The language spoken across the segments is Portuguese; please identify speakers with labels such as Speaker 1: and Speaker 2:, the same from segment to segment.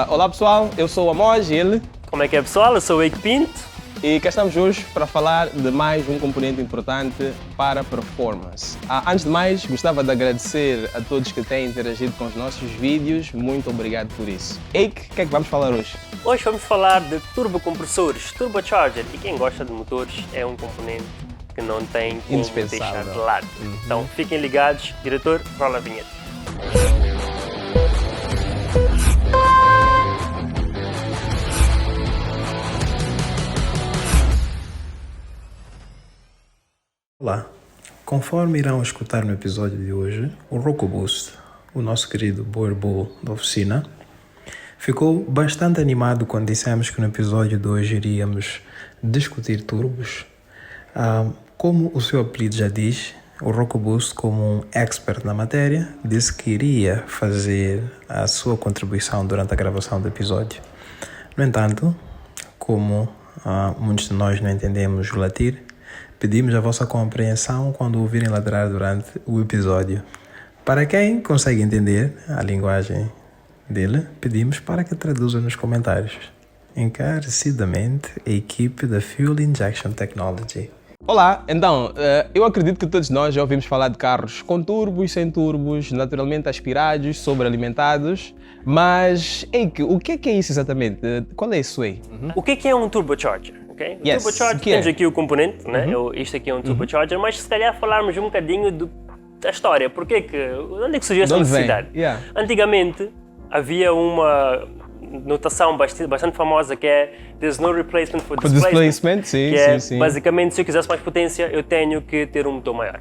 Speaker 1: Olá pessoal, eu sou o Amoj, ele.
Speaker 2: Como é que é, pessoal? Eu sou o Eike Pinto.
Speaker 1: E cá estamos hoje para falar de mais um componente importante para a performance. Antes de mais, gostava de agradecer a todos que têm interagido com os nossos vídeos. Muito obrigado por isso. Eike, o que é que vamos falar hoje?
Speaker 2: Hoje vamos falar de turbocompressores, turbocharger, e quem gosta de motores é um componente que não tem como deixar de lado. Então fiquem ligados. Diretor, rola a vinheta.
Speaker 3: Olá, conforme irão escutar no episódio de hoje, o RocoBoost, o nosso querido Boerboel da oficina, ficou bastante animado quando dissemos que no episódio de hoje iríamos discutir turbos. Como o seu apelido já diz, o RocoBoost, como um expert na matéria, disse que iria fazer a sua contribuição durante a gravação do episódio. No entanto, como muitos de nós não entendemos o latir, pedimos a vossa compreensão quando ouvirem ladrar durante o episódio. Para quem consegue entender a linguagem dele, pedimos para que traduza nos comentários. Encarecidamente, a equipe da Fuel Injection Technology.
Speaker 1: Olá, então, eu acredito que todos nós já ouvimos falar de carros com turbos, sem turbos, naturalmente aspirados, sobrealimentados, mas, Eike, o que é isso exatamente? Qual é isso aí?
Speaker 2: O que é um turbocharger? Okay? O
Speaker 1: Yes.
Speaker 2: turbocharger, temos aqui o componente, né? Isto aqui é um turbocharger, mas se calhar falarmos um bocadinho da história. Onde é que surgiu essa necessidade?
Speaker 1: Yeah.
Speaker 2: Antigamente havia uma notação bastante famosa que é "There's no replacement for displacement",
Speaker 1: sim,
Speaker 2: que é
Speaker 1: sim.
Speaker 2: basicamente, se eu quisesse mais potência, eu tenho que ter um motor maior.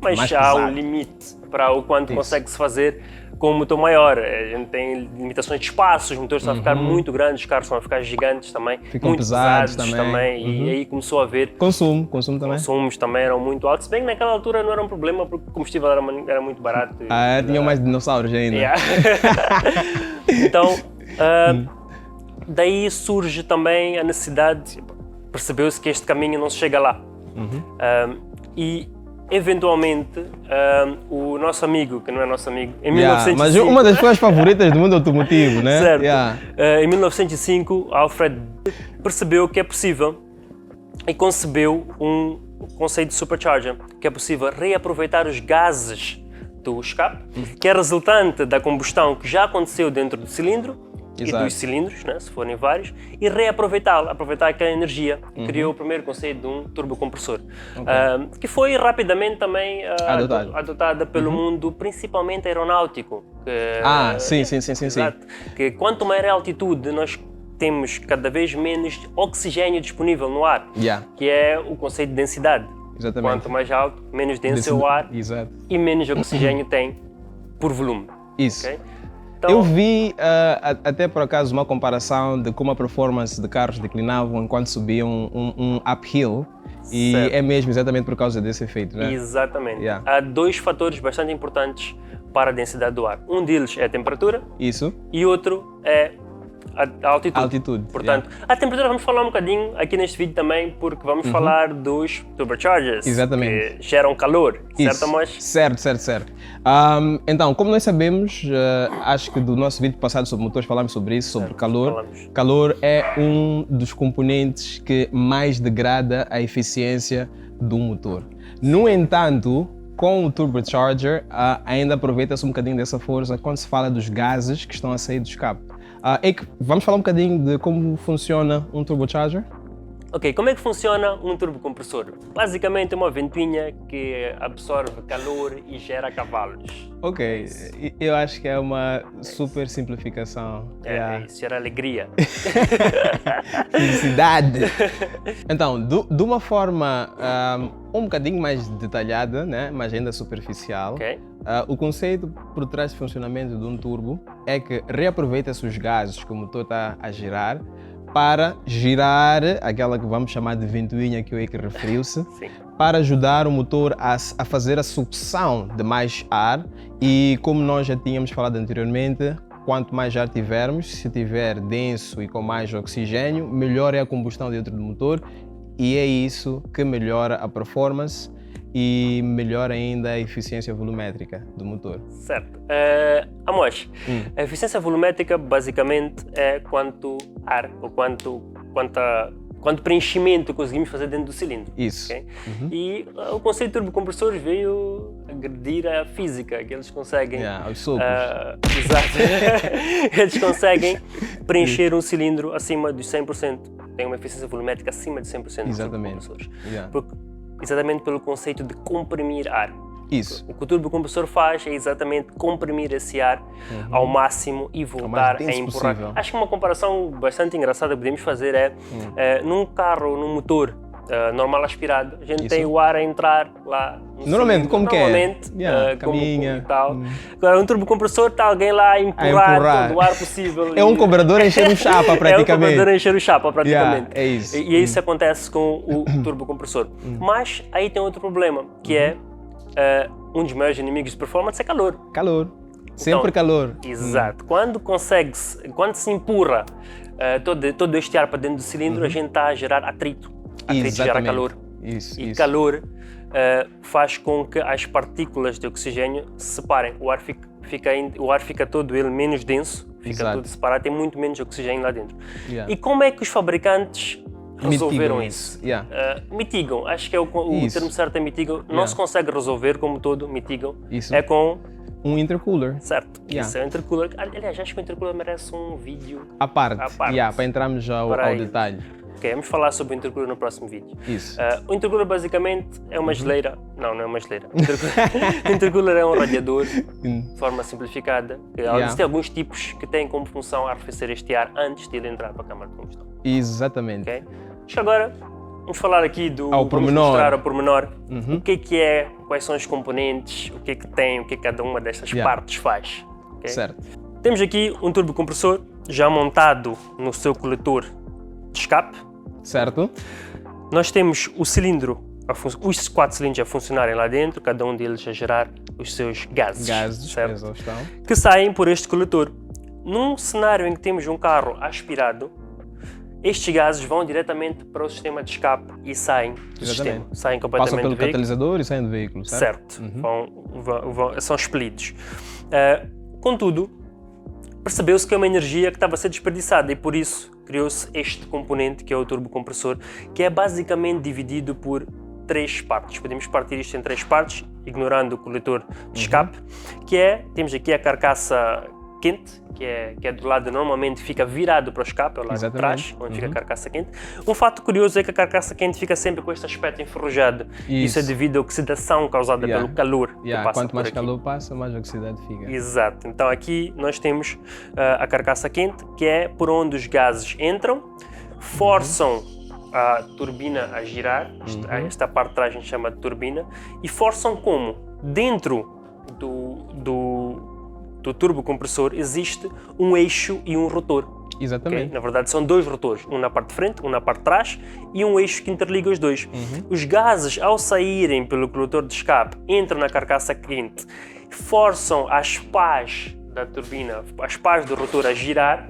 Speaker 2: Mas
Speaker 1: mais
Speaker 2: há
Speaker 1: pesado.
Speaker 2: um limite para o quanto consegue-se fazer com um motor maior. A gente tem limitações de espaço, os motores estão a ficar muito grandes, os carros estão a ficar gigantes também,
Speaker 1: Ficam
Speaker 2: muito
Speaker 1: pesados
Speaker 2: também. E aí começou a haver
Speaker 1: Consumo também.
Speaker 2: consumos também eram muito altos, se bem que naquela altura não era um problema porque o combustível era muito barato.
Speaker 1: Tinham mais dinossauros ainda.
Speaker 2: Yeah. Então, daí surge também a necessidade, percebeu-se que este caminho não se chega lá. E eventualmente o nosso amigo, que não é nosso amigo, em 1905...
Speaker 1: Mas uma das pessoas favoritas do mundo automotivo, né?
Speaker 2: Certo.
Speaker 1: Yeah.
Speaker 2: Em 1905, Alfred percebeu que é possível e concebeu um conceito de supercharger, que é possível reaproveitar os gases do escape, que é resultante da combustão que já aconteceu dentro do cilindro,
Speaker 1: Exato.
Speaker 2: e dos cilindros, né, se forem vários, e aproveitar aquela energia. Criou o primeiro conceito de um turbocompressor, que foi rapidamente também adotada pelo mundo, principalmente aeronáutico.
Speaker 1: Sim.
Speaker 2: Exato. Que quanto maior a altitude, nós temos cada vez menos oxigênio disponível no ar, que é o conceito de densidade.
Speaker 1: Exatamente.
Speaker 2: Quanto mais alto, menos denso é o ar.
Speaker 1: Exato.
Speaker 2: E menos oxigênio tem por volume.
Speaker 1: Isso.
Speaker 2: Okay? Então,
Speaker 1: Eu vi até por acaso uma comparação de como a performance de carros declinavam enquanto subiam um uphill, e
Speaker 2: certo.
Speaker 1: é mesmo exatamente por causa desse efeito, né?
Speaker 2: Exatamente.
Speaker 1: Yeah.
Speaker 2: Há dois fatores bastante importantes para a densidade do ar. Um deles é a temperatura
Speaker 1: Isso.
Speaker 2: e outro é a altitude. Portanto, a temperatura vamos falar um bocadinho aqui neste vídeo também, porque vamos falar dos turbochargers,
Speaker 1: Exatamente.
Speaker 2: que geram calor, certo, Amoj?
Speaker 1: Certo. Então, como nós sabemos, acho que do nosso vídeo passado sobre motores falámos sobre isso, sobre calor.
Speaker 2: Falamos.
Speaker 1: Calor é um dos componentes que mais degrada a eficiência do motor. No entanto, com o turbocharger, ainda aproveita-se um bocadinho dessa força quando se fala dos gases que estão a sair do escape. Eike, vamos falar um bocadinho de como funciona um turbocharger?
Speaker 2: Ok, como é que funciona um turbocompressor? Basicamente é uma ventoinha que absorve calor e gera cavalos.
Speaker 1: Ok, eu acho que é uma super simplificação.
Speaker 2: Isso gera alegria.
Speaker 1: Felicidade! Então, de uma forma um bocadinho mais detalhada, né, mas ainda superficial,
Speaker 2: Ok.
Speaker 1: O conceito por trás do funcionamento de um turbo é que reaproveita-se os gases que o motor está a girar para girar aquela que vamos chamar de ventoinha que o Eike referiu-se,
Speaker 2: Sim.
Speaker 1: para ajudar o motor a fazer a sucção de mais ar, e como nós já tínhamos falado anteriormente, quanto mais ar tivermos, se tiver denso e com mais oxigênio, melhor é a combustão dentro do motor, e é isso que melhora a performance e melhora ainda a eficiência volumétrica do motor.
Speaker 2: Certo. Amos, a eficiência volumétrica basicamente é quanto ar ou quanto preenchimento conseguimos fazer dentro do cilindro.
Speaker 1: Isso.
Speaker 2: Okay? E o conceito de turbocompressor veio agredir a física, que eles conseguem...
Speaker 1: Os socos.
Speaker 2: Exato. Eles conseguem preencher um cilindro acima dos 100%. Tem uma eficiência volumétrica acima de 100% dos turbocompressores. Exatamente pelo conceito de comprimir ar.
Speaker 1: Isso.
Speaker 2: O que o turbocompressor faz é exatamente comprimir esse ar ao máximo e voltar a empurrar.
Speaker 1: Possível.
Speaker 2: Acho que uma comparação bastante engraçada que podemos fazer é num carro, num motor normal aspirado, a gente tem o ar a entrar lá no
Speaker 1: normalmente,
Speaker 2: cilindro.
Speaker 1: como que
Speaker 2: é?
Speaker 1: Caminha.
Speaker 2: E tal. Agora, um turbocompressor está alguém lá a empurrar todo o ar possível.
Speaker 1: É um cobrador a encher o chapa, praticamente.
Speaker 2: É um cobrador a encher o chapa, praticamente.
Speaker 1: É isso.
Speaker 2: E isso acontece com o turbocompressor. Mas aí tem outro problema, que é um dos maiores inimigos de performance é calor.
Speaker 1: Calor. Sempre calor.
Speaker 2: Exato. Quando se empurra todo este ar para dentro do cilindro, a gente está a gerar atrito. Atrito gera calor. Calor faz com que as partículas de oxigênio se separem. O ar fica todo ele menos denso, fica tudo separado, tem muito menos oxigênio lá dentro. E como é que os fabricantes resolveram isso? Mitigam, acho que é o termo certo é mitigam. Não se consegue resolver como todo, mitigam. É com
Speaker 1: um intercooler.
Speaker 2: Certo, isso é um intercooler. Aliás, acho que o intercooler merece um vídeo
Speaker 1: à parte. Para entrarmos já ao detalhe.
Speaker 2: Ok, vamos falar sobre o intercooler no próximo vídeo.
Speaker 1: Isso.
Speaker 2: O intercooler basicamente é uma geleira. Não é uma geleira. O intercooler é um radiador, de forma simplificada. Existem alguns tipos que têm como função arrefecer este ar antes de ele entrar para a câmara de combustão.
Speaker 1: Exatamente.
Speaker 2: Okay? Acho que agora vamos falar aqui
Speaker 1: vamos
Speaker 2: mostrar ao pormenor o que é, quais são os componentes, o que tem, o que cada uma destas partes faz. Okay?
Speaker 1: Certo.
Speaker 2: Temos aqui um turbocompressor já montado no seu coletor de escape.
Speaker 1: Certo.
Speaker 2: Nós temos o cilindro, os 4 cilindros a funcionarem lá dentro, cada um deles a gerar os seus gases, certo? Que saem por este coletor. Num cenário em que temos um carro aspirado, estes gases vão diretamente para o sistema de escape e saem do sistema. Saem completamente
Speaker 1: Passam pelo
Speaker 2: do veículo.
Speaker 1: catalisador e saem do veículo, certo?
Speaker 2: São expelidos. Contudo, percebeu-se que é uma energia que estava a ser desperdiçada e por isso criou-se este componente que é o turbocompressor, que é basicamente dividido por 3 partes. Podemos partir isto em 3 partes, ignorando o coletor de escape, temos aqui a carcaça quente, que é do lado, normalmente fica virado para o escape, ao lado de trás, onde fica a carcaça quente. Um fato curioso é que a carcaça quente fica sempre com este aspecto enferrujado. Isso é devido à oxidação causada pelo calor que passa
Speaker 1: Quanto mais
Speaker 2: por aqui.
Speaker 1: calor passa, mais oxidação fica.
Speaker 2: Exato. Então aqui nós temos a carcaça quente, que é por onde os gases entram, forçam a turbina a girar, esta parte de trás a gente chama de turbina, e forçam como? Dentro do turbocompressor existe um eixo e um rotor.
Speaker 1: Exatamente.
Speaker 2: Okay? Na verdade são 2 rotores, um na parte de frente, um na parte de trás e um eixo que interliga os dois. Os gases, ao saírem pelo coletor de escape, entram na carcaça quente, forçam as pás da turbina, as pás do rotor a girar,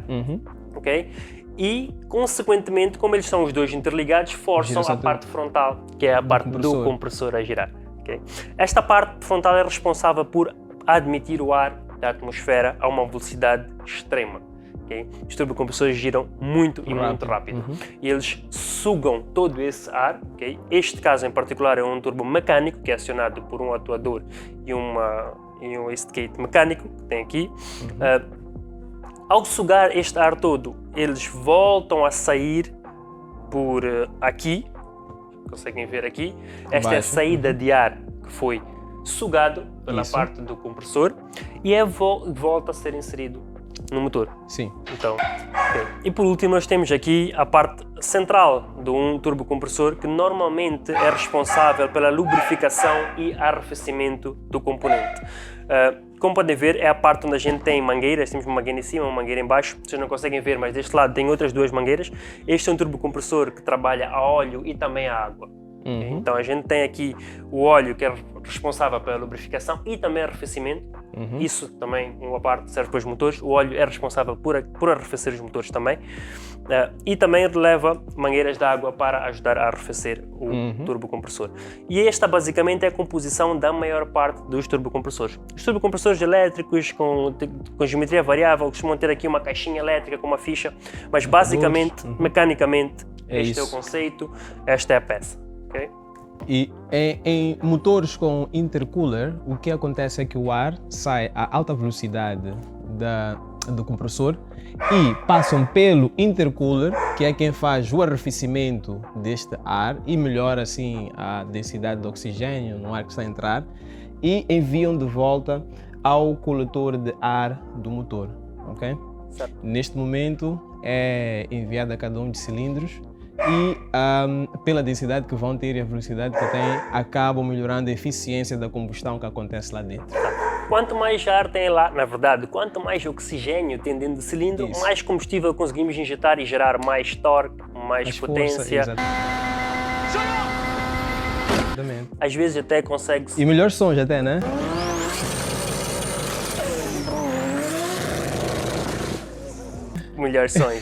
Speaker 2: ok? E, consequentemente, como eles são os dois interligados, forçam a parte frontal, que é a parte do compressor a girar. Okay? Esta parte frontal é responsável por admitir o ar da atmosfera a uma velocidade extrema. Okay? Os turbocompressores giram muito rápido. E eles sugam todo esse ar. Okay? Este caso em particular é um turbo mecânico que é acionado por um atuador e um wastegate mecânico que tem aqui. Ao sugar este ar todo, eles voltam a sair por aqui. Conseguem ver aqui? Esta é a saída de ar que foi sugado pela parte do compressor e volta a ser inserido no motor.
Speaker 1: Sim.
Speaker 2: Então, E por último nós temos aqui a parte central de um turbocompressor que normalmente é responsável pela lubrificação e arrefecimento do componente. Como podem ver, é a parte onde a gente tem mangueiras, temos uma mangueira em cima, uma mangueira em baixo, vocês não conseguem ver, mas deste lado tem outras 2 mangueiras. Este é um turbocompressor que trabalha a óleo e também a água. Então a gente tem aqui o óleo que é responsável pela lubrificação e também arrefecimento. Isso também, uma parte, serve para os motores. O óleo é responsável por arrefecer os motores também. E também leva mangueiras de água para ajudar a arrefecer o turbocompressor. E esta basicamente é a composição da maior parte dos turbocompressores. Os turbocompressores elétricos com geometria variável costumam ter aqui uma caixinha elétrica com uma ficha, mas basicamente, mecanicamente, este é o conceito, esta é a peça. Okay?
Speaker 1: E em motores com intercooler, o que acontece é que o ar sai a alta velocidade do compressor e passam pelo intercooler, que é quem faz o arrefecimento deste ar e melhora assim a densidade de oxigênio no ar que está a entrar, e enviam de volta ao coletor de ar do motor. Okay? Neste momento é enviado a cada um dos cilindros e pela densidade que vão ter e a velocidade que têm, acabam melhorando a eficiência da combustão que acontece lá dentro.
Speaker 2: Quanto mais ar tem lá, na verdade, quanto mais oxigênio tem dentro do cilindro, mais combustível conseguimos injetar e gerar mais torque, mais potência.
Speaker 1: Força, exatamente.
Speaker 2: Às vezes até consegue-se...
Speaker 1: E melhores sons até, né?
Speaker 2: Melhores sons,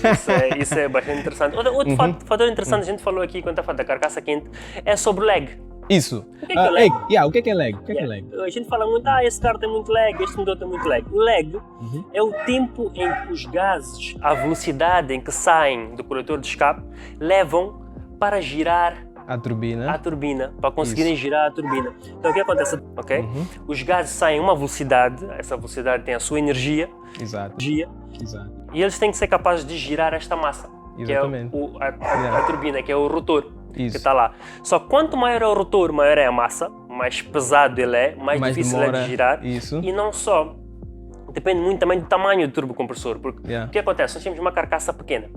Speaker 2: isso é bastante interessante. Outro fator interessante, a gente falou aqui quando está falando da carcaça quente, é sobre o lag.
Speaker 1: Isso.
Speaker 2: O que é lag?
Speaker 1: O que é lag?
Speaker 2: A gente fala muito, esse carro tem muito lag, este motor tem muito lag. O lag é o tempo em que os gases, a velocidade em que saem do coletor de escape, levam para girar
Speaker 1: a turbina,
Speaker 2: para conseguirem girar a turbina. Então o que acontece? Os gases saem a uma velocidade, essa velocidade tem a sua energia, e eles têm que ser capazes de girar esta massa,
Speaker 1: exatamente,
Speaker 2: que é a turbina, que é o rotor. Que está lá. Só quanto maior é o rotor, maior é a massa, mais pesado ele é, mais difícil é de girar.
Speaker 1: Isso.
Speaker 2: E não só, depende muito também do tamanho do turbocompressor, porque o que acontece? Nós temos uma carcaça pequena.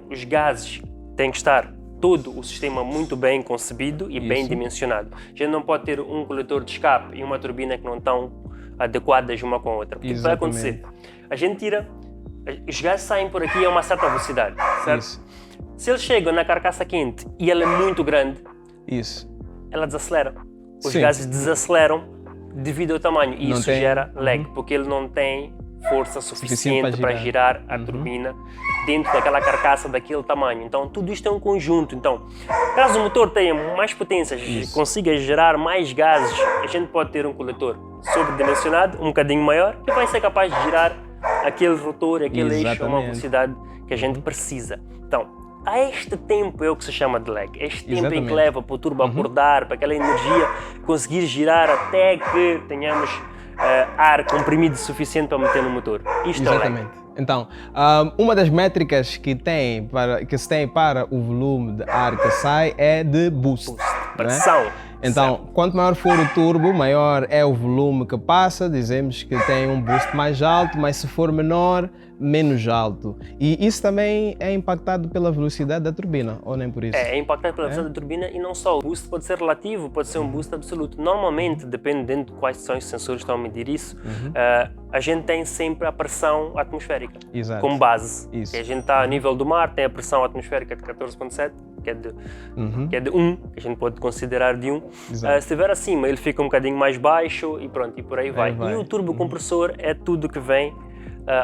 Speaker 2: Os gases têm que estar todo o sistema muito bem concebido e bem dimensionado. A gente não pode ter um coletor de escape e uma turbina que não estão adequadas uma com a outra. O que vai acontecer? A gente tira, os gases saem por aqui a uma certa velocidade, certo?
Speaker 1: Isso.
Speaker 2: Se eles chegam na carcaça quente e ela é muito grande, ela desacelera. Os gases desaceleram devido ao tamanho e isso gera lag, porque ele não tem força suficiente para girar a turbina dentro daquela carcaça daquele tamanho. Então tudo isto é um conjunto. Então, caso o motor tenha mais potência, consiga gerar mais gases, a gente pode ter um coletor sobredimensionado, um bocadinho maior, que vai ser capaz de girar aquele rotor, aquele eixo a uma velocidade que a gente precisa. Então, a este tempo é o que se chama de lag. Este tempo em que leva para o turbo acordar, para aquela energia conseguir girar até que tenhamos ar comprimido suficiente para meter no motor. Isto é o lag.
Speaker 1: Então, uma das métricas que se tem para o volume de ar que sai é de boost.
Speaker 2: Pressão.
Speaker 1: Né? Então, quanto maior for o turbo, maior é o volume que passa. Dizemos que tem um boost mais alto, mas se for menor, menos alto. E isso também é impactado pela velocidade da turbina, ou nem por isso?
Speaker 2: É impactado pela velocidade da turbina e não só. O boost pode ser relativo, pode ser um boost absoluto. Normalmente, dependendo de quais são os sensores que estão a medir isso, a gente tem sempre a pressão atmosférica como base. Que a gente está a nível do mar, tem a pressão atmosférica de 14,7, que é de 1, que a gente pode considerar de 1. Se estiver acima, ele fica um bocadinho mais baixo e pronto, e por aí vai. E o turbocompressor é tudo que vem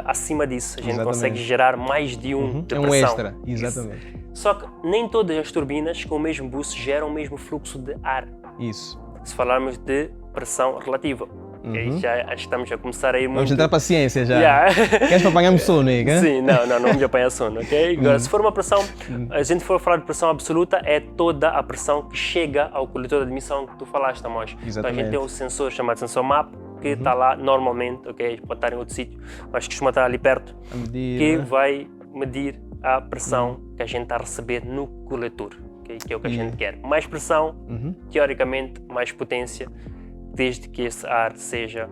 Speaker 2: acima disso. A gente consegue gerar mais de de pressão.
Speaker 1: É um extra, exatamente.
Speaker 2: Só que nem todas as turbinas com o mesmo boost geram o mesmo fluxo de ar.
Speaker 1: Isso.
Speaker 2: Se falarmos de pressão relativa. Okay? Já estamos a começar a ir muito...
Speaker 1: Vamos entrar para a ciência já. Queres para apanhar-me sono aí?
Speaker 2: Sim, não vamos apanhar sono, ok? Agora, se for uma pressão, a gente for falar de pressão absoluta, é toda a pressão que chega ao coletor de admissão que tu falaste, Amós. Então a gente tem um sensor chamado sensor MAP, que está lá normalmente, ok? Pode estar em outro sítio, mas costuma estar ali perto, que vai medir a pressão que a gente está a receber no coletor, okay? Que é o que a gente quer. Mais pressão, teoricamente, mais potência, desde que esse ar seja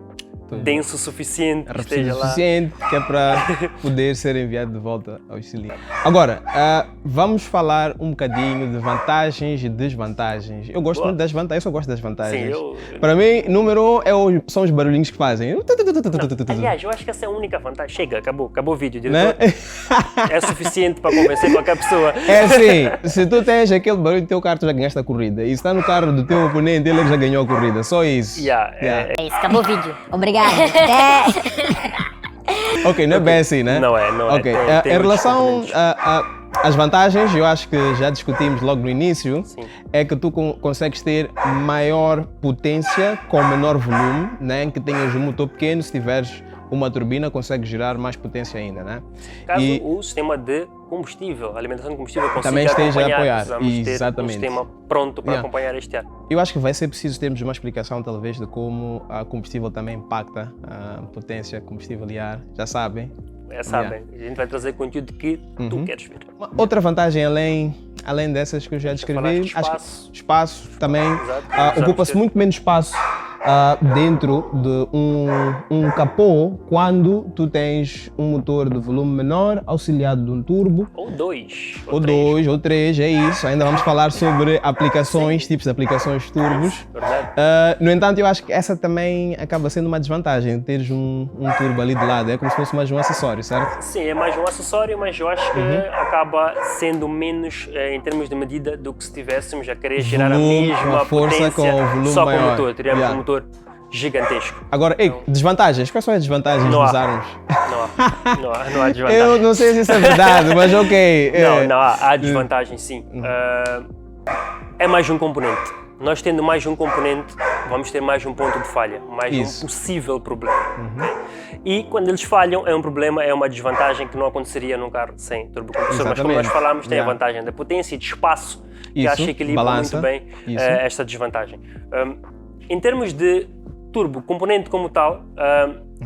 Speaker 2: denso o suficiente, esteja lá.
Speaker 1: Suficiente, que é para poder ser enviado de volta aos cilindros. Agora, vamos falar um bocadinho de vantagens e desvantagens. Eu gosto muito das vantagens, eu só gosto das vantagens.
Speaker 2: Sim,
Speaker 1: Para mim, número 1 são os barulhinhos que fazem.
Speaker 2: Aliás, eu acho que essa é a única vantagem. Chega, acabou o vídeo,
Speaker 1: Né?
Speaker 2: diretor. É suficiente para convencer qualquer pessoa.
Speaker 1: É assim, se tu tens aquele barulho do teu carro, tu já ganhaste a corrida. E se está no carro do teu oponente, ele já ganhou a corrida. Só isso.
Speaker 2: Yeah,
Speaker 1: Yeah.
Speaker 4: É isso, acabou o vídeo. Obrigado. Até.
Speaker 1: Ok, não é bem assim, né?
Speaker 2: Não é.
Speaker 1: Ok,
Speaker 2: Tem
Speaker 1: em
Speaker 2: outros
Speaker 1: relação
Speaker 2: componentes.
Speaker 1: às vantagens, eu acho que já discutimos logo no início,
Speaker 2: Sim.
Speaker 1: é que tu consegues ter maior potência com menor volume, né? Em que tenhas um motor pequeno, se tiveres uma turbina, consegues gerar mais potência ainda, né?
Speaker 2: Caso
Speaker 1: E-
Speaker 2: o sistema de combustível, alimentação de combustível, consiga
Speaker 1: Também esteja a
Speaker 2: acompanhar,
Speaker 1: apoiar.
Speaker 2: precisamos ter um
Speaker 1: Exatamente.
Speaker 2: sistema pronto para
Speaker 1: Yeah.
Speaker 2: acompanhar este ano.
Speaker 1: Eu acho que vai ser preciso termos uma explicação, talvez, de como a combustível também impacta a potência combustível e ar. Já sabem.
Speaker 2: Sabem, a gente vai trazer conteúdo que tu queres ver.
Speaker 1: Uma outra vantagem, além dessas que eu já descrevi,
Speaker 2: falaste
Speaker 1: acho
Speaker 2: espaço.
Speaker 1: que espaço também
Speaker 2: Exato.
Speaker 1: ocupa-se
Speaker 2: Precisamos ter-
Speaker 1: muito menos espaço dentro de um capô quando tu tens um motor de volume menor auxiliado de um turbo.
Speaker 2: Ou dois.
Speaker 1: Ou
Speaker 2: três.
Speaker 1: dois, ou três, é isso. Ainda vamos falar sobre aplicações, tipos de aplicações turbos.
Speaker 2: Verdade.
Speaker 1: No entanto, eu acho que essa também acaba sendo uma desvantagem, teres um turbo ali de lado. É como se fosse mais um acessório, certo?
Speaker 2: Sim, é mais um acessório, mas eu acho que
Speaker 1: Uhum.
Speaker 2: acaba sendo menos em termos de medida do que se estivéssemos a querer gerar a
Speaker 1: Volume,
Speaker 2: mesma
Speaker 1: a força
Speaker 2: potência
Speaker 1: com o volume
Speaker 2: só com o
Speaker 1: maior.
Speaker 2: motor. Teríamos
Speaker 1: Yeah.
Speaker 2: um motor gigantesco.
Speaker 1: Agora, desvantagens. Quais são as desvantagens
Speaker 2: Não
Speaker 1: de
Speaker 2: há.
Speaker 1: usarmos?
Speaker 2: Não há desvantagem.
Speaker 1: Eu não sei se isso é verdade, mas ok.
Speaker 2: Não, há desvantagem sim. É mais um componente. Nós tendo mais um componente, vamos ter mais um ponto de falha, mais
Speaker 1: Isso.
Speaker 2: um possível problema. Ok? E quando eles falham, é um problema, é uma desvantagem que não aconteceria num carro sem turbocompressor. Mas como nós
Speaker 1: Exatamente.
Speaker 2: falámos, tem
Speaker 1: Yeah.
Speaker 2: a vantagem da potência e de espaço, que
Speaker 1: Isso,
Speaker 2: acho que equilibra
Speaker 1: balança.
Speaker 2: muito bem
Speaker 1: Isso.
Speaker 2: esta desvantagem. Em termos de turbo, componente como tal,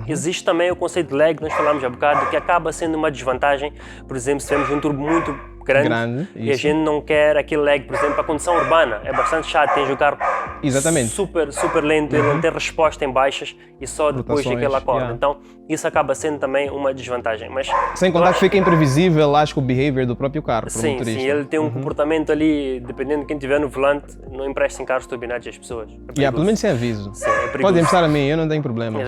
Speaker 2: existe também o conceito de lag, nós falámos há bocado, que acaba sendo uma desvantagem. Por exemplo, se temos um turbo muito grande e a
Speaker 1: isso.
Speaker 2: gente não quer aquele lag, por exemplo, para a condução urbana. É bastante chato, tens o carro
Speaker 1: Exatamente.
Speaker 2: super lento, ele não tem resposta em baixas e só depois é que ele acorda.
Speaker 1: yeah.
Speaker 2: Então, isso acaba sendo também uma desvantagem. Mas
Speaker 1: Sem contar que fica imprevisível, acho que o behavior do próprio carro, para o
Speaker 2: sim,
Speaker 1: motorista.
Speaker 2: ele tem um comportamento ali, dependendo de quem estiver no volante, não emprestem carros turbinados às pessoas. É
Speaker 1: Pelo
Speaker 2: perigoso.
Speaker 1: menos sem aviso.
Speaker 2: Sim, é perigoso.
Speaker 1: Pode emprestar a mim, eu não tenho problema.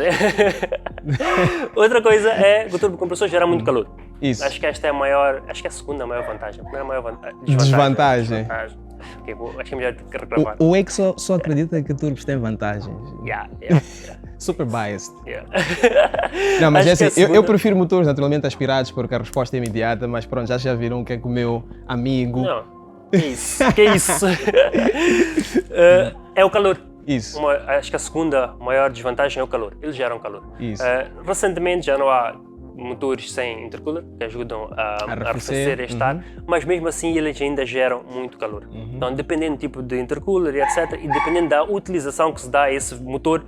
Speaker 2: Outra coisa é que o turbocompressor gera muito calor.
Speaker 1: Isso.
Speaker 2: Acho que esta é a maior, acho que é a segunda maior vantagem. A primeira maior
Speaker 1: Desvantagem.
Speaker 2: Ok, acho que é melhor regravar.
Speaker 1: O Ex só acredita que turbos têm vantagens.
Speaker 2: Yeah.
Speaker 1: Super biased.
Speaker 2: Yeah.
Speaker 1: Não, mas
Speaker 2: Acho
Speaker 1: é
Speaker 2: que
Speaker 1: assim,
Speaker 2: a
Speaker 1: eu
Speaker 2: segunda-
Speaker 1: prefiro motores naturalmente aspirados porque a resposta é imediata, mas pronto, já viram o que é que o meu amigo...
Speaker 2: Não, que isso? Que isso? É o calor.
Speaker 1: Isso.
Speaker 2: Acho que a segunda maior desvantagem é o calor. Eles geram calor.
Speaker 1: Isso.
Speaker 2: Recentemente já não há motores sem intercooler que ajudam a arrefecer este ar, mas mesmo assim eles ainda geram muito calor. Então, dependendo do tipo de intercooler e etc, e dependendo da utilização que se dá a esse motor,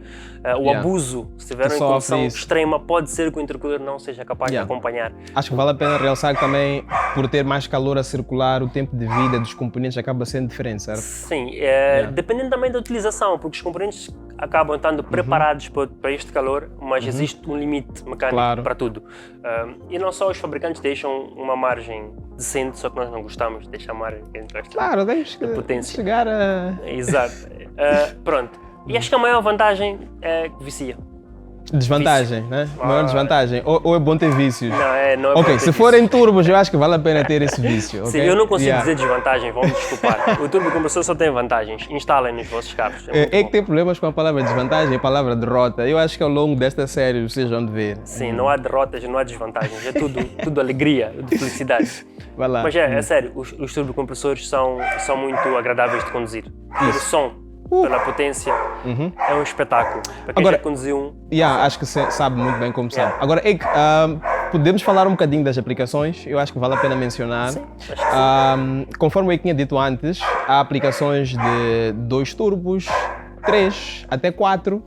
Speaker 2: o abuso, se tiver
Speaker 1: Que
Speaker 2: uma condição
Speaker 1: sofre isso.
Speaker 2: extrema, pode ser que o intercooler não seja capaz de acompanhar.
Speaker 1: Acho que vale a pena realçar que também, por ter mais calor a circular, o tempo de vida dos componentes acaba sendo diferente, certo?
Speaker 2: Sim, dependendo também da utilização, porque os componentes acabam estando preparados para este calor, mas existe um limite mecânico
Speaker 1: Claro.
Speaker 2: para tudo. E não só os fabricantes deixam uma margem decente, só que nós não gostamos de deixar a margem que a gente gosta.
Speaker 1: Claro, tens que
Speaker 2: potência.
Speaker 1: chegar a...
Speaker 2: Exato. Pronto. E acho que a maior vantagem é que vicia.
Speaker 1: Desvantagem, né? Maior desvantagem. Ou é bom ter vícios?
Speaker 2: Não é bom
Speaker 1: Ok,
Speaker 2: ter
Speaker 1: se
Speaker 2: isso.
Speaker 1: forem turbos, eu acho que vale a pena ter esse vício.
Speaker 2: Sim,
Speaker 1: ok?
Speaker 2: eu não consigo
Speaker 1: Yeah.
Speaker 2: dizer desvantagem, vão-me desculpar. O turbocompressor só tem vantagens. Instalem nos vossos carros.
Speaker 1: É
Speaker 2: muito
Speaker 1: que
Speaker 2: bom.
Speaker 1: tem problemas com a palavra desvantagem e a palavra derrota. Eu acho que ao longo desta série vocês vão ver.
Speaker 2: Sim, não há derrotas, não há desvantagens. É tudo alegria, de felicidade.
Speaker 1: Vai lá.
Speaker 2: Mas é sério, os turbocompressores são muito agradáveis de conduzir. Pelo som, pela potência, é um espetáculo. Para quem
Speaker 1: Agora-
Speaker 2: já conduziu um,
Speaker 1: Yeah, acho que sabe muito bem como sabe. Agora, Eike, podemos falar um bocadinho das aplicações? Eu acho que vale a pena mencionar.
Speaker 2: Sim, acho que sim.
Speaker 1: Conforme eu tinha dito antes, há aplicações de 2 turbos, 3, até 4,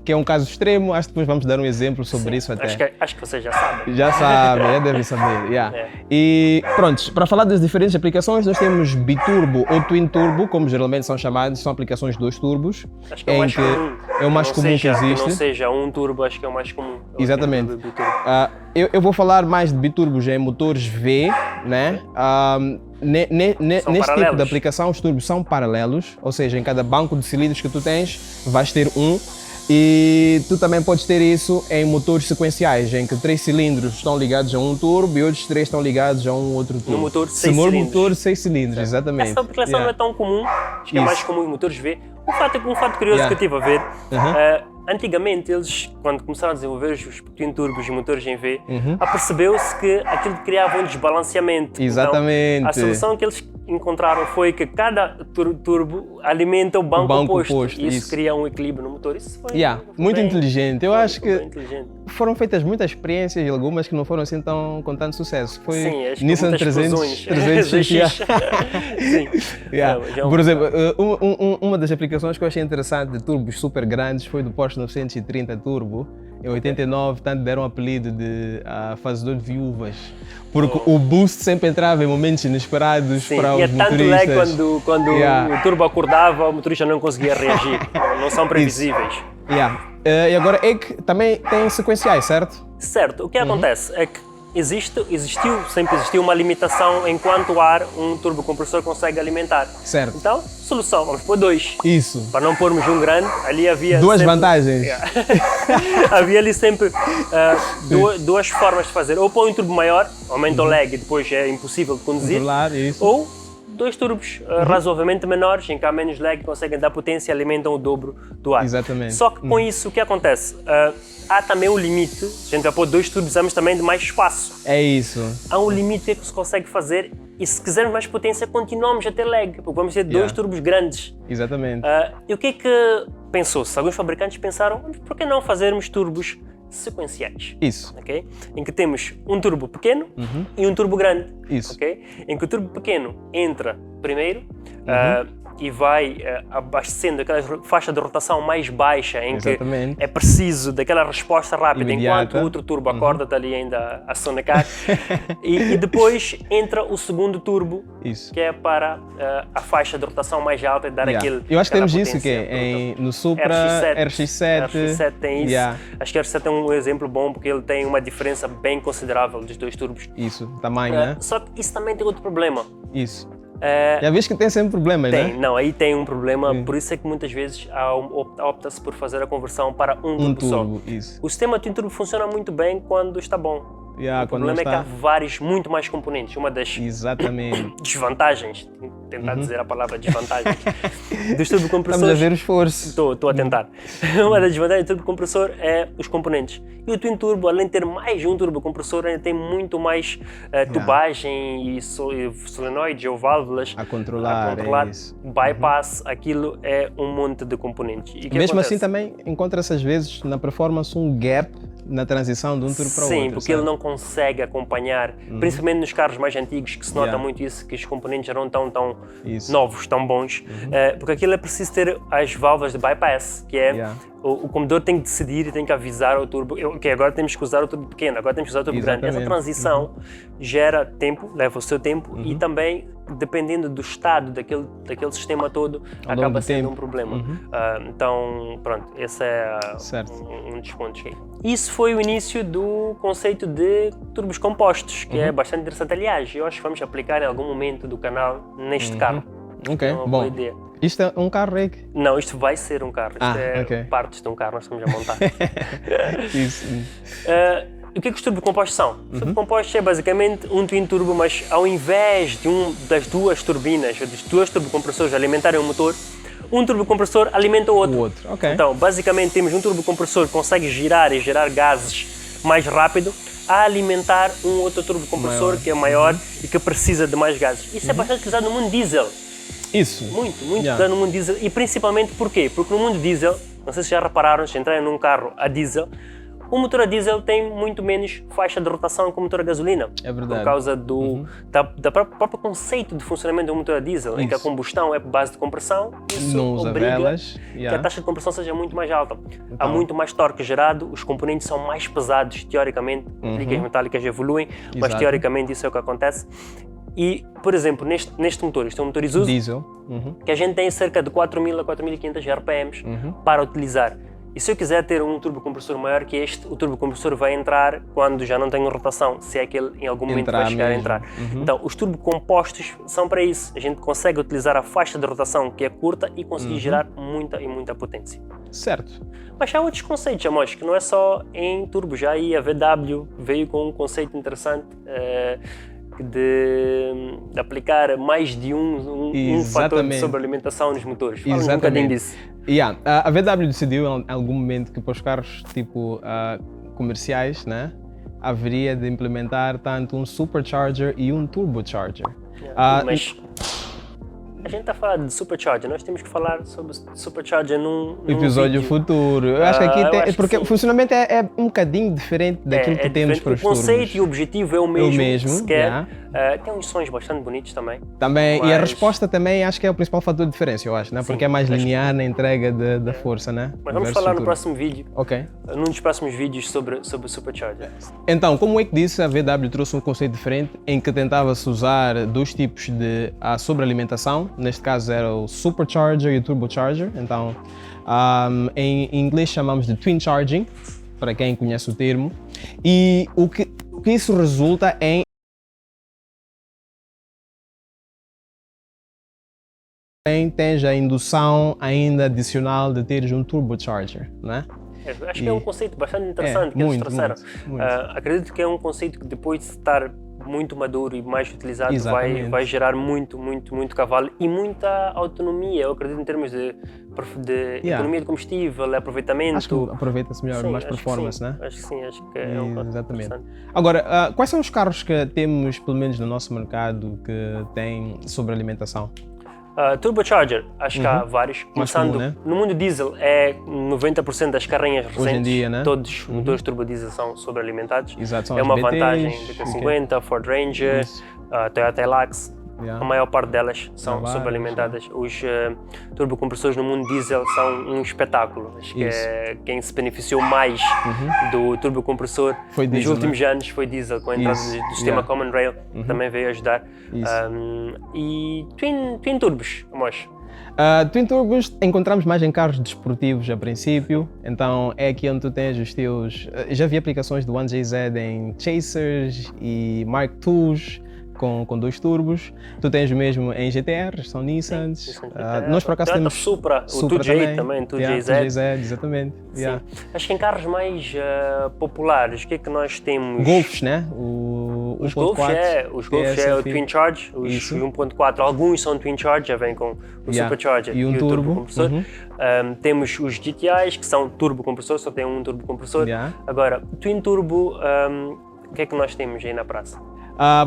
Speaker 1: que é um caso extremo. Acho que depois vamos dar um exemplo sobre isso até.
Speaker 2: Acho que vocês já sabem.
Speaker 1: Já sabem, já devem saber. Yeah.
Speaker 2: É.
Speaker 1: E pronto, para falar das diferentes aplicações, nós temos biturbo ou twin turbo, como geralmente são chamados, são aplicações de 2 turbos.
Speaker 2: Acho que é o mais comum.
Speaker 1: É o mais
Speaker 2: Não
Speaker 1: comum que
Speaker 2: seja-
Speaker 1: existe.
Speaker 2: não seja um turbo, acho que é o mais comum. É o
Speaker 1: Exatamente.
Speaker 2: twin turbo, biturbo.
Speaker 1: Eu vou falar mais de biturbos em motores V, né? Neste tipo
Speaker 2: paralelos.
Speaker 1: de aplicação, os turbos são paralelos, ou seja, em cada banco de cilindros que tu tens, vais ter um. E tu também podes ter isso em motores sequenciais, em que 3 cilindros estão ligados a um turbo e outros 3 estão ligados a um outro turbo.
Speaker 2: No motor,
Speaker 1: Se
Speaker 2: 6
Speaker 1: for
Speaker 2: cilindros.
Speaker 1: motor 6 cilindros, exatamente.
Speaker 2: Essa aplicação não é tão comum, acho que é
Speaker 1: Isso.
Speaker 2: mais comum em motores V. Um fato curioso que eu estive a ver, antigamente eles, quando começaram a desenvolver os twin turbos e motores em V, apercebeu-se que aquilo criava um desbalanceamento.
Speaker 1: Exatamente.
Speaker 2: Então, a solução que eles encontraram foi que cada turbo alimenta o banco oposto. E isso
Speaker 1: isso.
Speaker 2: cria um equilíbrio no motor. Isso foi,
Speaker 1: Muito
Speaker 2: bem-
Speaker 1: inteligente. Eu acho
Speaker 2: foi
Speaker 1: que
Speaker 2: bem inteligente.
Speaker 1: foram feitas muitas experiências e algumas que não foram assim com tanto sucesso. Foi
Speaker 2: Sim, acho que
Speaker 1: Nissan
Speaker 2: muitas
Speaker 1: 300,
Speaker 2: explosões.
Speaker 1: 300
Speaker 2: Sim.
Speaker 1: Yeah.
Speaker 2: Já é um
Speaker 1: Por exemplo,
Speaker 2: problema.
Speaker 1: uma das aplicações que eu achei interessante de turbos super grandes foi do Porsche 930 Turbo. Em 89, tanto deram o apelido de fazedor de viúvas. Porque o boost sempre entrava em momentos inesperados
Speaker 2: Sim,
Speaker 1: para
Speaker 2: e é
Speaker 1: os
Speaker 2: tanto
Speaker 1: motoristas.
Speaker 2: lag quando
Speaker 1: Yeah.
Speaker 2: o turbo acordava, o motorista não conseguia reagir. Não são previsíveis.
Speaker 1: Yeah. E agora é que também tem sequenciais, certo?
Speaker 2: Certo, o que acontece é que sempre existiu uma limitação em quanto ar um turbocompressor consegue alimentar.
Speaker 1: Certo.
Speaker 2: Então, solução, vamos pôr 2.
Speaker 1: Isso.
Speaker 2: Para não pormos um grande, ali havia
Speaker 1: Duas
Speaker 2: sempre-
Speaker 1: vantagens.
Speaker 2: havia ali sempre duas formas de fazer. Ou põe um turbo maior, aumenta o lag e depois é impossível de conduzir.
Speaker 1: Controlar, isso.
Speaker 2: Ou 2 turbos razoavelmente menores, em que há menos lag, conseguem dar potência e alimentam o dobro do ar.
Speaker 1: Exatamente.
Speaker 2: Só que com isso, o que acontece? Há também um limite, a gente vai pôr 2 turbos, precisamos também de mais espaço.
Speaker 1: É isso.
Speaker 2: Há um limite que se consegue fazer e se quisermos mais potência, continuamos a ter lag, porque vamos ter 2 turbos grandes.
Speaker 1: Exatamente.
Speaker 2: E o que é que pensou-se? Alguns fabricantes pensaram, por que não fazermos turbos sequenciais?
Speaker 1: Isso.
Speaker 2: Okay? Em que temos um turbo pequeno e um turbo grande.
Speaker 1: Isso.
Speaker 2: Okay? Em que o turbo pequeno entra primeiro e vai abastecendo aquela faixa de rotação mais baixa, em
Speaker 1: Exatamente.
Speaker 2: que é preciso daquela resposta rápida,
Speaker 1: Imediata.
Speaker 2: enquanto o outro turbo acorda, está ali ainda a sonecar. e depois entra o segundo turbo,
Speaker 1: Isso.
Speaker 2: que é para a faixa de rotação mais alta e dar
Speaker 1: Yeah.
Speaker 2: aquele.
Speaker 1: Eu acho que
Speaker 2: aquela
Speaker 1: temos isso
Speaker 2: potência
Speaker 1: que é
Speaker 2: brutal.
Speaker 1: no Supra, RX-7.
Speaker 2: RX-7 tem isso.
Speaker 1: Yeah.
Speaker 2: Acho que o RX-7 é um exemplo bom porque ele tem uma diferença bem considerável dos 2 turbos.
Speaker 1: Isso, tamanho, né?
Speaker 2: Só que isso também tem outro problema.
Speaker 1: Isso. Já viste que tem sempre problemas,
Speaker 2: Tem,
Speaker 1: né?
Speaker 2: não, aí tem um problema, por isso é que muitas vezes opta-se por fazer a conversão para um turbo só.
Speaker 1: turbo, isso.
Speaker 2: O sistema twin turbo funciona muito bem quando está bom.
Speaker 1: Yeah,
Speaker 2: O
Speaker 1: quando
Speaker 2: problema
Speaker 1: não
Speaker 2: é que há
Speaker 1: está.
Speaker 2: vários, muito mais componentes. Uma das
Speaker 1: Exatamente.
Speaker 2: desvantagens, tentar dizer a palavra desvantagens, dos
Speaker 1: Estamos a
Speaker 2: turbocompressores.
Speaker 1: ver o esforço.
Speaker 2: Estou a tentar. Uma das desvantagens do turbocompressor é os componentes. E o twin turbo, além de ter mais de um turbocompressor, ainda tem muito mais tubagem e solenoides ou válvulas
Speaker 1: A controlar, é isso.
Speaker 2: bypass, aquilo é um monte de componentes. E o que
Speaker 1: Mesmo
Speaker 2: acontece?
Speaker 1: assim também encontra-se às vezes na performance um gap na transição de um turbo para o outro.
Speaker 2: Sim, porque
Speaker 1: certo?
Speaker 2: ele não consegue acompanhar, principalmente nos carros mais antigos, que se nota muito isso, que os componentes não estão tão
Speaker 1: Isso.
Speaker 2: novos, tão bons, porque aquilo é preciso ter as válvulas de bypass, que é
Speaker 1: Yeah.
Speaker 2: o comedor tem que decidir e tem que avisar ao turbo, ok, agora temos que usar o turbo pequeno, agora temos que usar o turbo grande. Essa
Speaker 1: Exatamente.
Speaker 2: transição gera tempo, leva o seu tempo e também, dependendo do estado daquele sistema todo,
Speaker 1: longo
Speaker 2: acaba
Speaker 1: do
Speaker 2: sendo
Speaker 1: tempo.
Speaker 2: um problema. Então, pronto, esse é
Speaker 1: Certo.
Speaker 2: um dos pontos. Isso foi o início do conceito de turbos compostos, que é bastante interessante. Aliás, eu acho que vamos aplicar em algum momento do canal neste carro.
Speaker 1: Ok,
Speaker 2: É uma
Speaker 1: bom.
Speaker 2: boa ideia.
Speaker 1: Isto é um carro Rick.
Speaker 2: Não, isto vai ser um carro. Isto é
Speaker 1: ok.
Speaker 2: partes de um carro, nós estamos a montar.
Speaker 1: Isso.
Speaker 2: O que é que os turbocompostos são? Os turbocompostos é basicamente um twin turbo, mas ao invés das duas turbinas, ou dos dois turbocompressores alimentarem o motor, um turbocompressor alimenta o outro.
Speaker 1: O outro, ok.
Speaker 2: Então, basicamente, temos um turbocompressor que consegue girar e gerar gases mais rápido a alimentar um outro turbocompressor
Speaker 1: Maior.
Speaker 2: que é maior e que precisa de mais gases. Isso é bastante utilizado no mundo diesel.
Speaker 1: Isso.
Speaker 2: Muito
Speaker 1: Yeah.
Speaker 2: usado no mundo diesel. E principalmente porquê? Porque no mundo diesel, não sei se já repararam, se entrarem num carro a diesel, o motor a diesel tem muito menos faixa de rotação que o motor a gasolina.
Speaker 1: É verdade.
Speaker 2: Por causa da próprio conceito de funcionamento do motor a diesel, em que a
Speaker 1: Isso.
Speaker 2: combustão é por base de compressão, isso
Speaker 1: Não usa
Speaker 2: obriga
Speaker 1: velas.
Speaker 2: que a
Speaker 1: Yeah.
Speaker 2: taxa de compressão seja muito mais alta. Há
Speaker 1: Então.
Speaker 2: muito mais torque gerado, os componentes são mais pesados, teoricamente, ligas metálicas evoluem, mas
Speaker 1: Exato.
Speaker 2: teoricamente isso é o que acontece. E, por exemplo, neste motor, isto é um motor Isuzu,
Speaker 1: Diesel.
Speaker 2: que a gente tem cerca de 4.000 a 4.500 RPMs para utilizar. E se eu quiser ter um turbocompressor maior que este, o turbocompressor vai entrar quando já não tenho rotação, se é que ele em algum momento vai chegar a entrar. Então, os turbocompostos são para isso. A gente consegue utilizar a faixa de rotação que é curta e conseguir gerar muita e muita potência.
Speaker 1: Certo.
Speaker 2: Mas há outros conceitos, Amos, que não é só em turbo. Já aí a VW veio com um conceito interessante de aplicar mais de um fator de sobrealimentação nos motores. Fala um bocadinho disso.
Speaker 1: Yeah. A VW decidiu em algum momento que para os carros tipo comerciais, né, haveria de implementar tanto um supercharger e um turbocharger.
Speaker 2: Mas a gente está a falar de supercharger, nós temos que falar sobre supercharger num
Speaker 1: episódio
Speaker 2: vídeo
Speaker 1: futuro. Eu acho que aqui tem, porque o funcionamento é um bocadinho diferente daquilo que temos para os turbos.
Speaker 2: O conceito e o objetivo é o mesmo, se quer. Tem uns sons bastante bonitos também.
Speaker 1: E a resposta também acho que é o principal fator de diferença, eu acho, né? Porque é mais linear na entrega da força, né?
Speaker 2: Mas vamos falar no próximo vídeo,
Speaker 1: ok,
Speaker 2: num dos próximos vídeos sobre supercharger.
Speaker 1: Então, como é que disse, a VW trouxe um conceito diferente em que tentava-se usar dois tipos de sobrealimentação. Neste caso era o supercharger e o turbocharger. Então, em inglês chamamos de twin charging, para quem conhece o termo. E o que isso resulta em tens a indução ainda adicional de teres um turbocharger, né?
Speaker 2: Acho que é um conceito bastante interessante que eles trouxeram. Acredito que é um conceito que depois de estar muito maduro e mais utilizado vai gerar muito cavalo e muita autonomia. Eu acredito em termos de economia de combustível, aproveitamento.
Speaker 1: Acho que aproveita-se melhor, mais performance, né?
Speaker 2: Acho que sim, acho que é um ponto interessante.
Speaker 1: Agora, quais são os carros que temos, pelo menos no nosso mercado, que têm sobrealimentação?
Speaker 2: Turbocharger, acho que há vários. Começando
Speaker 1: comum, né?
Speaker 2: no mundo diesel, é 90% das carrinhas recentes.
Speaker 1: Hoje em dia, né?
Speaker 2: Todos os motores turbodiesel são sobrealimentados.
Speaker 1: Exato, são
Speaker 2: é
Speaker 1: as
Speaker 2: uma
Speaker 1: BTs,
Speaker 2: vantagem. BT50, Ford Ranger, Toyota Hilux. A maior parte delas são sobrealimentadas. Os turbocompressores no mundo diesel são um espetáculo. Acho que quem se beneficiou mais do turbocompressor nos últimos anos foi diesel, com a entrada do sistema Common Rail, também veio ajudar. E twin turbos, Amos?
Speaker 1: Twin turbos encontramos mais em carros desportivos a princípio, então é aqui onde tu tens os teus. Já vi aplicações do 1JZ em Chasers e Mark IIs. Com dois turbos, tu tens o mesmo em GTRs, são Nissans. Nós por acaso temos
Speaker 2: Supra, o 2J também, 2JZ.
Speaker 1: Exatamente.
Speaker 2: Acho que em carros mais populares, o que é que nós temos?
Speaker 1: Golfs, né?
Speaker 2: Os Golfs é o Twin Charge, os 1.4, alguns são Twin Charge, já vem com o Supercharger
Speaker 1: e o
Speaker 2: turbocompressor. Temos os GTIs, que são turbocompressor, só tem um turbocompressor. Agora, Twin Turbo, o que é que nós temos aí na praça?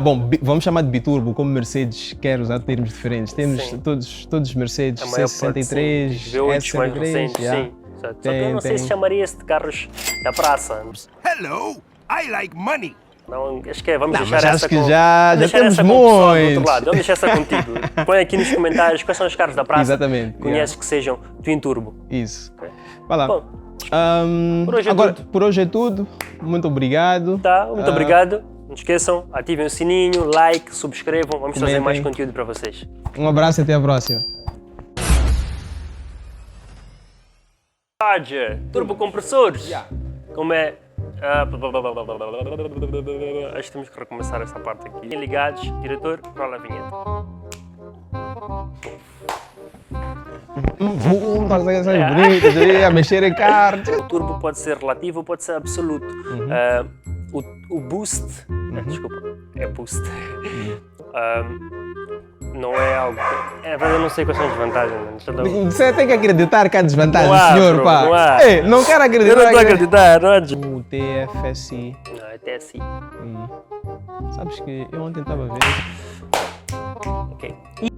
Speaker 1: Bom, vamos chamar de biturbo, como Mercedes quer usar termos diferentes. Temos todos os Mercedes C63,
Speaker 2: V8 mais recentes, sim. Só que eu não sei se chamaria-se de carros da praça.
Speaker 5: Hello, I like money.
Speaker 2: Não, acho que vamos deixar essa
Speaker 1: que já temos muitos.
Speaker 2: Vamos deixar essa contigo. Põe aqui nos comentários quais são os carros da praça.
Speaker 1: Exatamente.
Speaker 2: Conheces que sejam Twin Turbo.
Speaker 1: Isso. Vai lá.
Speaker 2: Bom,
Speaker 1: por hoje é tudo. Muito obrigado.
Speaker 2: Muito obrigado. Não esqueçam, ativem o sininho, like, subscrevam, vamos trazer mais conteúdo para vocês.
Speaker 1: Um abraço e até a próxima.
Speaker 2: Charger, turbocompressores, como é... Acho que temos que recomeçar essa parte aqui. Ligados, diretor, rola a vinheta.
Speaker 1: Bonitas, a mexer em carro.
Speaker 2: O turbo pode ser relativo ou pode ser absoluto. O boost, desculpa, é boost. Não é algo. É verdade, eu não sei quais são as vantagens.
Speaker 1: Você tem que acreditar que há desvantagem,
Speaker 2: senhor,
Speaker 1: bro, pá.
Speaker 2: Não há.
Speaker 1: Ei, não quero acreditar.
Speaker 2: Eu não estou a acreditar, não é?
Speaker 1: O TFSI.
Speaker 2: Não, é TSI.
Speaker 1: Sabes que eu ontem estava a ver.
Speaker 2: Ok. E